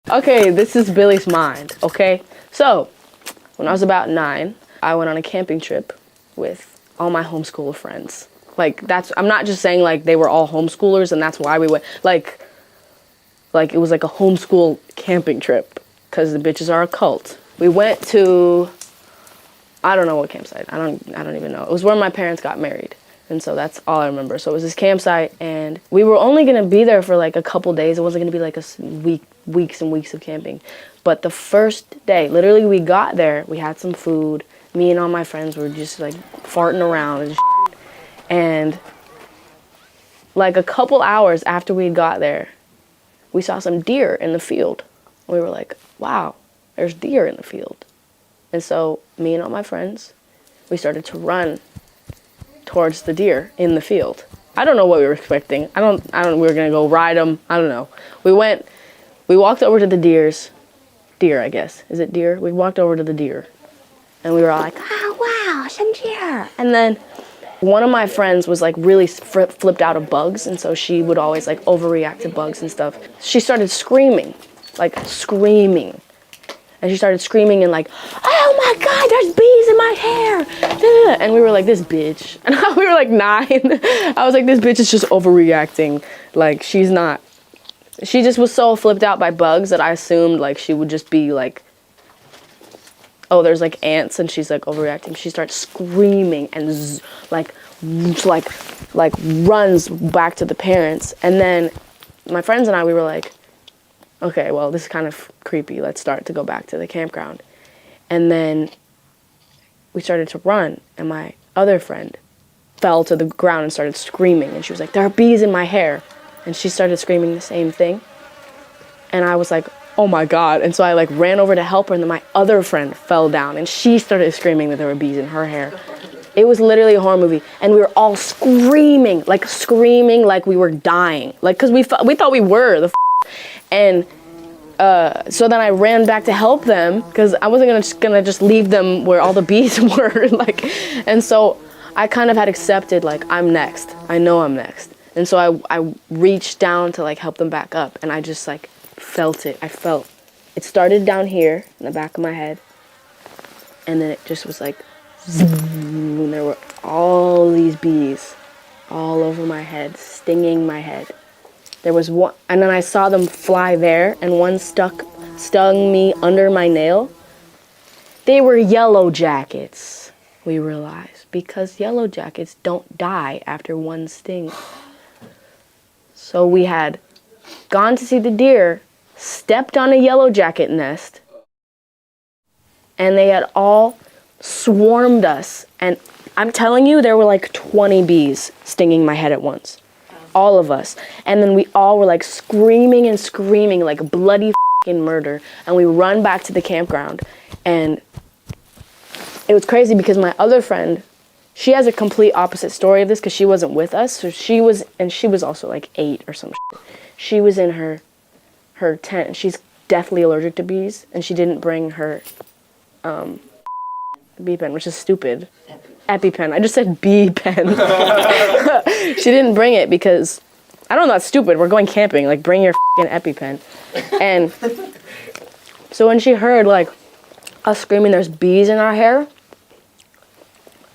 Okay, this is Billy's mind, okay? So, when I was about 9, I went on a camping trip with all my homeschooler friends. Like, I'm not just saying, like, they were all homeschoolers and that's why we went, like it was like a homeschool camping trip, because the bitches are a cult. We went to, I don't know what campsite, I don't even know. It was where my parents got married. And so that's all I remember. So it was this campsite, and we were only gonna be there for like a couple days. It wasn't gonna be like weeks and weeks of camping. But the first day, literally we got there, we had some food. Me and all my friends were just like farting around and shit. And like a couple hours after we got there, we saw some deer in the field. We were like, wow, there's deer in the field. And so me and all my friends, we started to run towards the deer in the field. I don't know what we were expecting. We were gonna go ride them. I don't know. We walked over to the deer, I guess. Is it deer? We walked over to the deer and we were all like, oh wow, some deer. And then one of my friends was like really flipped out of bugs, and so she would always like overreact to bugs and stuff. She started screaming. And she started screaming and like, oh my God, there's bees in my hair. And we were like, this bitch. And we were like 9. I was like, this bitch is just overreacting. Like, she just was so flipped out by bugs that I assumed like she would just be like, oh, there's like ants and she's like overreacting. She starts screaming and like runs back to the parents. And then my friends and I, we were like, okay, well, this is kind of creepy. Let's start to go back to the campground. And then we started to run, and my other friend fell to the ground and started screaming. And she was like, there are bees in my hair. And she started screaming the same thing. And I was like, oh my God. And so I like ran over to help her, and then my other friend fell down, and she started screaming that there were bees in her hair. It was literally a horror movie, and we were all screaming like we were dying. Like, because we thought we were, and so then I ran back to help them because I wasn't gonna just leave them where all the bees were. Like, and so I kind of had accepted like I'm next. I know I'm next. And so I reached down to like help them back up, and I just like felt it. It started down here in the back of my head, and then it just was like zoom, and there were all these bees all over my head, stinging my head. There was one, and then I saw them fly there, and one stung me under my nail. They were yellow jackets, we realized, because yellow jackets don't die after one sting. So we had gone to see the deer, stepped on a yellow jacket nest, and they had all swarmed us. And I'm telling you, there were like 20 bees stinging my head at once. All of us. And then we all were like screaming like bloody fucking murder. And we run back to the campground. And it was crazy because my other friend, she has a complete opposite story of this because she wasn't with us. So she was also like 8 or some shit. She was in her tent, and she's deathly allergic to bees, and she didn't bring her bee pen, which is stupid. EpiPen. I just said bee pen. She didn't bring it because, I don't know, that's stupid. We're going camping. Like, bring your fucking EpiPen. And so when she heard, like, us screaming there's bees in our hair,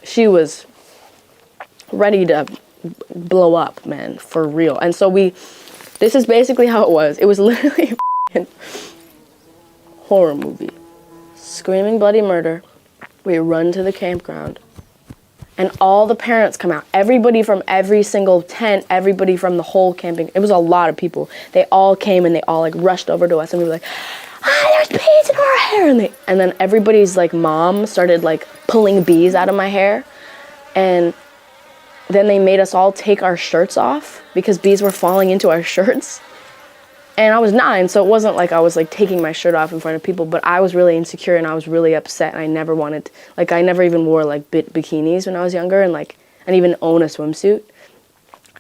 she was ready to blow up, man, for real. And so this is basically how it was. It was literally a horror movie. Screaming bloody murder. We run to the campground. And all the parents come out. Everybody from every single tent, everybody from the whole camping. It was a lot of people. They all came and they all like rushed over to us, and we were like, there's bees in our hair. And then everybody's like mom started like pulling bees out of my hair. And then they made us all take our shirts off because bees were falling into our shirts. And I was 9, so it wasn't like I was like taking my shirt off in front of people, but I was really insecure and I was really upset, and I never wanted, like, I never even wore like bikinis when I was younger, and like, I didn't even own a swimsuit.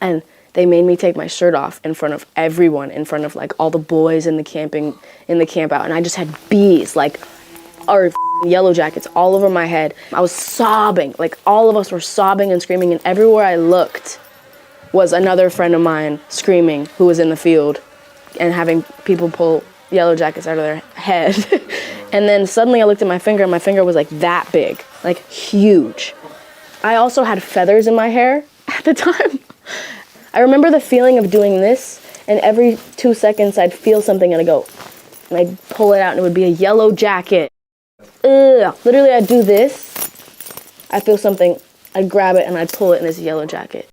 And they made me take my shirt off in front of everyone, in front of like all the boys in the camp out, and I just had bees, like, or yellow jackets all over my head. I was sobbing, like all of us were sobbing and screaming, and everywhere I looked was another friend of mine screaming who was in the field and having people pull yellow jackets out of their head. And then suddenly I looked at my finger, and my finger was like that big, like huge. I also had feathers in my hair at the time. I remember the feeling of doing this, and every 2 seconds I'd feel something and I'd go, and I'd pull it out and it would be a yellow jacket. Ugh. Literally I'd do this, I'd feel something, I'd grab it and I'd pull it and it's a yellow jacket.